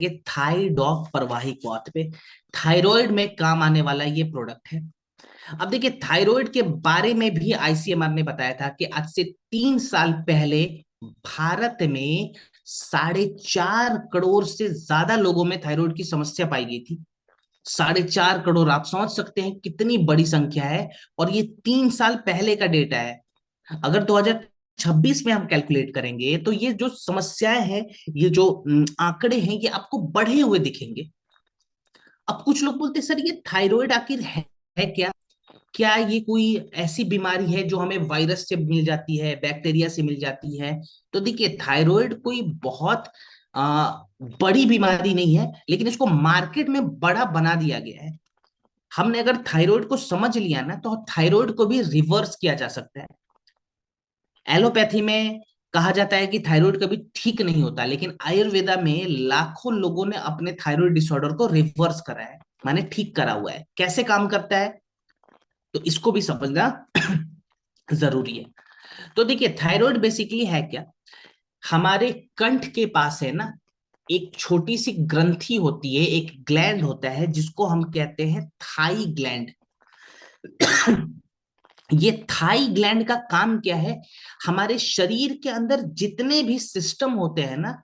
ये थाइडॉक प्रवाही पौध पे थायराइड में काम आने वाला ये प्रोडक्ट है। अब देखिए, थायराइड के बारे में भी आईसीएमआर ने बताया था कि आज से 3 साल पहले भारत में 4.5 करोड़ से ज्यादा लोगों में थायराइड की समस्या पाई गई थी। 4.5 करोड़, आप समझ सकते हैं कितनी बड़ी संख्या है। और ये 3 साल पहले का डेटा है। अगर 2026 में हम कैलकुलेट करेंगे तो ये जो समस्याएं हैं, ये जो आंकड़े हैं, ये आपको बढ़े हुए दिखेंगे। अब कुछ लोग बोलते हैं, सर ये थायराइड आखिर है क्या? क्या ये कोई ऐसी बीमारी है जो हमें वायरस से मिल जाती है, बैक्टीरिया से मिल जाती है? तो देखिए, थायराइड कोई बहुत आ, बड़ी बीमारी नहीं है, लेकिन इसको मार्केट में बड़ा बना दिया गया है। हमने अगर थायराइड को समझ लिया ना, तो थायराइड को भी रिवर्स किया जा सकता है। एलोपैथी में कहा जाता है कि थायराइड कभी ठीक नहीं होता, लेकिन आयुर्वेदा में लाखों लोगों ने अपने थायराइड डिसऑर्डर को रिवर्स करा है, माने ठीक करा हुआ है। कैसे काम करता है, तो इसको भी समझना जरूरी है। तो देखिए, थायराइड बेसिकली है क्या? हमारे कंठ के पास है ना, एक छोटी सी ग्रंथि होती है, एक ग्लैंड होता है जिसको हम कहते हैं थाई ग्लैंड। ये थाई ग्लैंड का काम क्या है? हमारे शरीर के अंदर जितने भी सिस्टम होते हैं ना,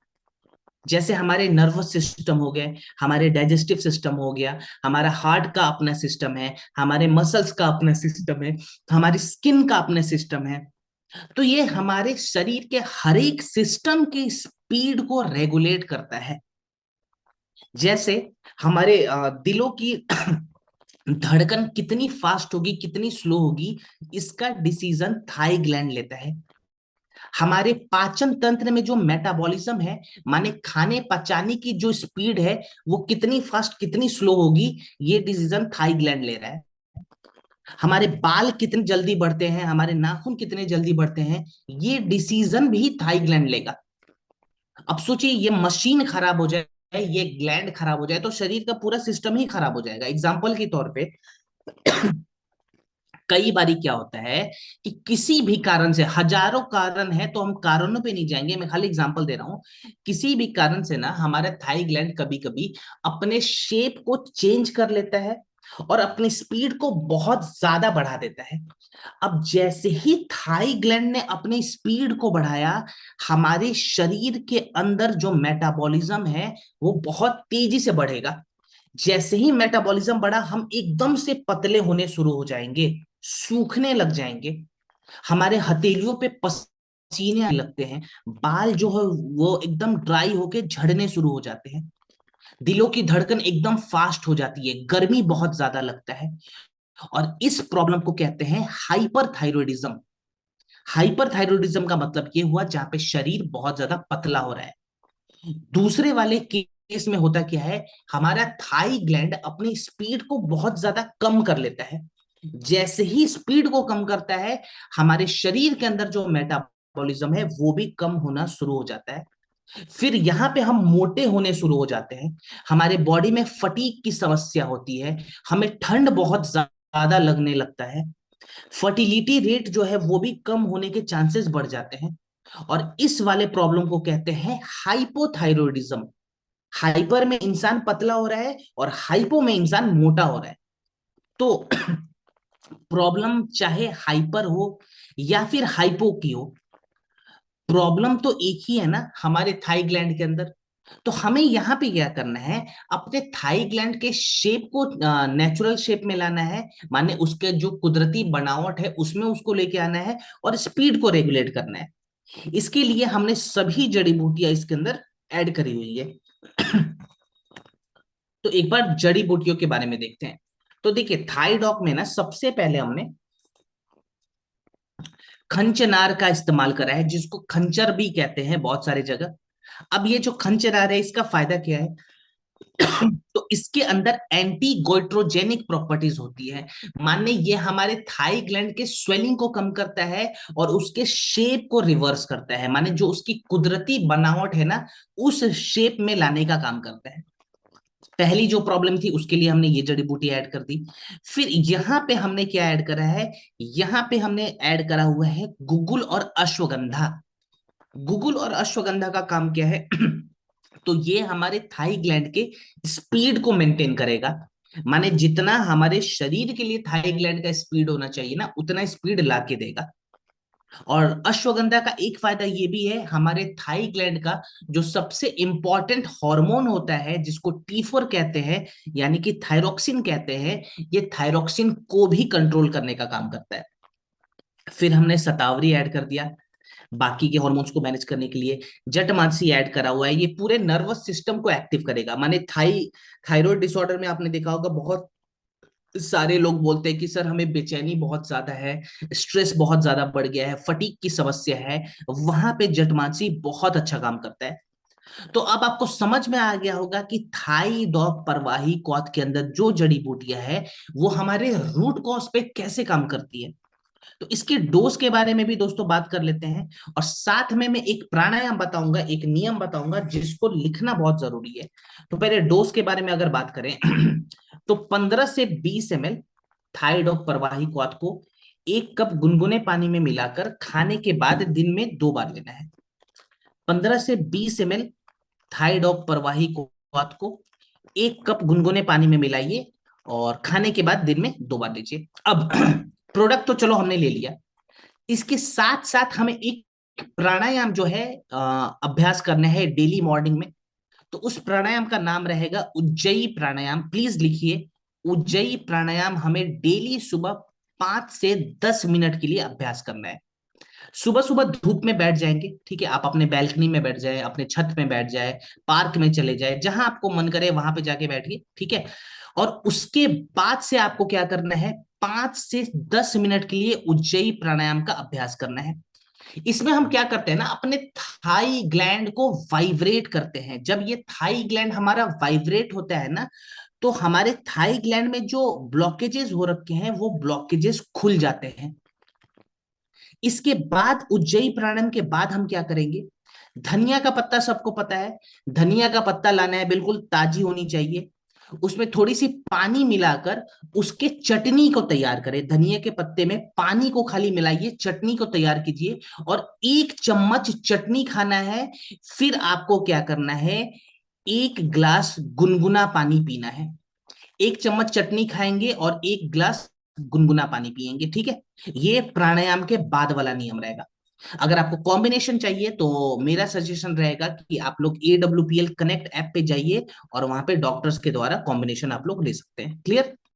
जैसे हमारे नर्वस सिस्टम हो गए, हमारे डाइजेस्टिव सिस्टम हो गया, हमारा हार्ट का अपना सिस्टम है, हमारे मसल्स का अपना सिस्टम है, हमारी स्किन का अपना सिस्टम है। तो ये हमारे शरीर के हर एक सिस्टम की स्पीड को रेगुलेट करता है। जैसे हमारे दिलों की धड़कन कितनी फास्ट होगी, कितनी स्लो होगी, इसका डिसीजन थाई ग्लैंड लेता है। हमारे पाचन तंत्र में जो मेटाबॉलिज्म है, माने खाने पचाने की जो स्पीड है, वो कितनी फास्ट कितनी स्लो होगी, ये डिसीजन थाई ग्लैंड ले रहा है। हमारे बाल कितने जल्दी बढ़ते हैं, हमारे नाखून कितने जल्दी बढ़ते हैं, ये डिसीजन भी थाई ग्लैंड लेगा। अब सोचिए, ये मशीन खराब हो जाए, ये ग्लैंड खराब हो जाए, तो शरीर का पूरा सिस्टम ही खराब हो जाएगा। एग्जाम्पल के तौर पे, कई बारी क्या होता है कि किसी भी कारण से, हजारों कारण है तो हम कारणों पे नहीं जाएंगे, मैं खाली एग्जांपल दे रहा हूं। किसी भी कारण से ना हमारा थाई ग्लैंड कभी कभी अपने शेप को चेंज कर लेता है और अपनी स्पीड को बहुत ज्यादा बढ़ा देता है। अब जैसे ही थाई ग्लैंड ने अपनी स्पीड को बढ़ाया, हमारे शरीर के अंदर जो मेटाबॉलिज्म है वो बहुत तेजी से बढ़ेगा। जैसे ही मेटाबॉलिज्म बढ़ा, हम एकदम से पतले होने शुरू हो जाएंगे, सूखने लग जाएंगे, हमारे हथेलियों पे पसीने आने लगते हैं, बाल जो है वो एकदम ड्राई होके झड़ने शुरू हो जाते हैं, दिलों की धड़कन एकदम फास्ट हो जाती है, गर्मी बहुत ज्यादा लगता है। और इस प्रॉब्लम को कहते हैं हाइपरथायरॉयडिज्म। हाइपरथायरॉयडिज्म का मतलब ये हुआ जहां पे शरीर बहुत ज्यादा पतला हो रहा है। दूसरे वाले केस में होता क्या है, हमारा थाई ग्लैंड अपनी स्पीड को बहुत ज्यादा कम कर लेता है। जैसे ही स्पीड को कम करता है, हमारे शरीर के अंदर जो मेटाबॉलिज्म है वो भी कम होना शुरू हो जाता है। फिर यहाँ पे हम मोटे होने शुरू हो जाते हैं, हमारे बॉडी में फटीग की समस्या होती है, हमें ठंड बहुत ज्यादा लगने लगता है, फर्टिलिटी रेट जो है वो भी कम होने के चांसेस बढ़ जाते हैं। और इस वाले प्रॉब्लम को कहते हैं हाइपोथायरॉयडिज्म। हाइपर में इंसान पतला हो रहा है और हाइपो में इंसान मोटा हो रहा है। तो प्रॉब्लम चाहे हाइपर हो या फिर हाइपो की हो, प्रॉब्लम तो एक ही है ना हमारे थाई ग्लैंड के अंदर। तो हमें यहाँ पे क्या करना है, अपने थाई ग्लैंड के शेप को नेचुरल शेप में लाना है, माने उसके जो कुदरती बनावट है उसमें उसको लेके आना है, और स्पीड को रेगुलेट करना है। इसके लिए हमने सभी जड़ी बूटियां इसके अंदर ऐड करी हुई है। तो एक बार जड़ी बूटियों के बारे में देखते हैं। तो देखिए, थाईडॉक में ना सबसे पहले हमने खंचनार का इस्तेमाल करा है, जिसको खंचर भी कहते हैं बहुत सारे जगह। अब ये जो खंचनार है, इसका फायदा क्या है? तो इसके अंदर एंटी गोइट्रोजेनिक प्रॉपर्टीज होती है। माने ये हमारे थाई ग्लैंड के स्वेलिंग को कम करता है और उसके शेप को रिवर्स करता है, माने जो उसकी कुदरती बनावट है ना, उस शेप में लाने का काम करता है। पहली जो प्रॉब्लम थी उसके लिए हमने ये जड़ी बूटी ऐड कर दी। फिर यहाँ पे हमने क्या ऐड करा है, यहाँ पे हमने ऐड करा हुआ है गुगुल और अश्वगंधा। गुगुल और अश्वगंधा का काम क्या है? तो ये हमारे थाई ग्लैंड के स्पीड को मेंटेन करेगा। माने जितना हमारे शरीर के लिए थाई ग्लैंड का स्पीड होना चाहिए ना, उतना स्पीड ला के देगा। और अश्वगंधा का एक फायदा ये भी है, हमारे थाई ग्लैंड का जो सबसे इंपॉर्टेंट हार्मोन होता है जिसको T4 कहते हैं, यानी कि थायरोक्सिन कहते हैं, ये थायरोक्सिन को भी कंट्रोल करने का काम करता है। फिर हमने शतावरी ऐड कर दिया बाकी के हॉर्मोन्स को मैनेज करने के लिए। जटमांसी ऐड करा हुआ है, ये पूरे नर्वस सिस्टम को एक्टिव करेगा। माने थायराइड डिसऑर्डर में आपने देखा होगा बहुत सारे लोग बोलते हैं कि सर हमें बेचैनी बहुत ज्यादा है, स्ट्रेस बहुत ज्यादा बढ़ गया है, फटीग की समस्या है, वहां पे जटमांसी बहुत अच्छा काम करता है। तो अब आपको समझ में आ गया होगा कि थाई डॉग परवाही क्वाथ के अंदर जो जड़ी बूटियां है वो हमारे रूट कॉज पे कैसे काम करती है। तो इसके डोज के बारे में भी दोस्तों बात कर लेते हैं, और साथ में मैं एक प्राणायाम बताऊंगा, एक नियम बताऊंगा जिसको लिखना बहुत जरूरी है। तो पहले डोज के बारे में अगर बात करें तो 15 से 20 ml थाइरोइड प्रवाही क्वाथ को 1 कप गुनगुने पानी में मिलाकर खाने के बाद दिन में 2 बार लेना है। 15 से 20 ml थाइरोइड प्रवाही क्वाथ को 1 कप गुनगुने पानी में मिलाइए और खाने के बाद दिन में 2 बार लीजिए। अब प्रोडक्ट तो चलो हमने ले लिया, इसके साथ साथ हमें एक प्राणायाम जो है अभ्यास करना है डेली मॉर्निंग में। तो उस प्राणायाम का नाम रहेगा उज्जयी प्राणायाम। प्लीज लिखिए, उज्जयी प्राणायाम हमें डेली सुबह 5 से 10 मिनट के लिए अभ्यास करना है। सुबह सुबह धूप में बैठ जाएंगे, ठीक है, आप अपने बैल्कनी में बैठ जाए, अपने छत में बैठ जाए, पार्क में चले जाए, जहां आपको मन करे वहां पे जाके बैठिए, ठीक है। और उसके बाद से आपको क्या करना है, 5 से 10 मिनट के लिए उज्जयी प्राणायाम का अभ्यास करना है। इसमें हम क्या करते हैं ना, अपने थाई ग्लैंड को वाइब्रेट करते हैं। जब ये थाई ग्लैंड हमारा वाइब्रेट होता है ना, तो हमारे थाई ग्लैंड में जो ब्लॉकेजेस हो रखे हैं वो ब्लॉकेजेस खुल जाते हैं। इसके बाद उज्जयी प्राणायाम के बाद हम क्या करेंगे, धनिया का पत्ता सबको पता है, धनिया का पत्ता लाना है, बिल्कुल ताजी होनी चाहिए, उसमें थोड़ी सी पानी मिलाकर उसके चटनी को तैयार करें। धनिया के पत्ते में पानी को खाली मिलाइए, चटनी को तैयार कीजिए और 1 चम्मच चटनी खाना है। फिर आपको क्या करना है, 1 ग्लास गुनगुना पानी पीना है। 1 चम्मच चटनी खाएंगे और 1 ग्लास गुनगुना पानी पिएंगे, ठीक है। ये प्राणायाम के बाद वाला नियम रहेगा। अगर आपको कॉम्बिनेशन चाहिए तो मेरा सजेशन रहेगा कि आप लोग AWPL कनेक्ट ऐप पे जाइए और वहां पे डॉक्टर्स के द्वारा कॉम्बिनेशन आप लोग ले सकते हैं। क्लियर।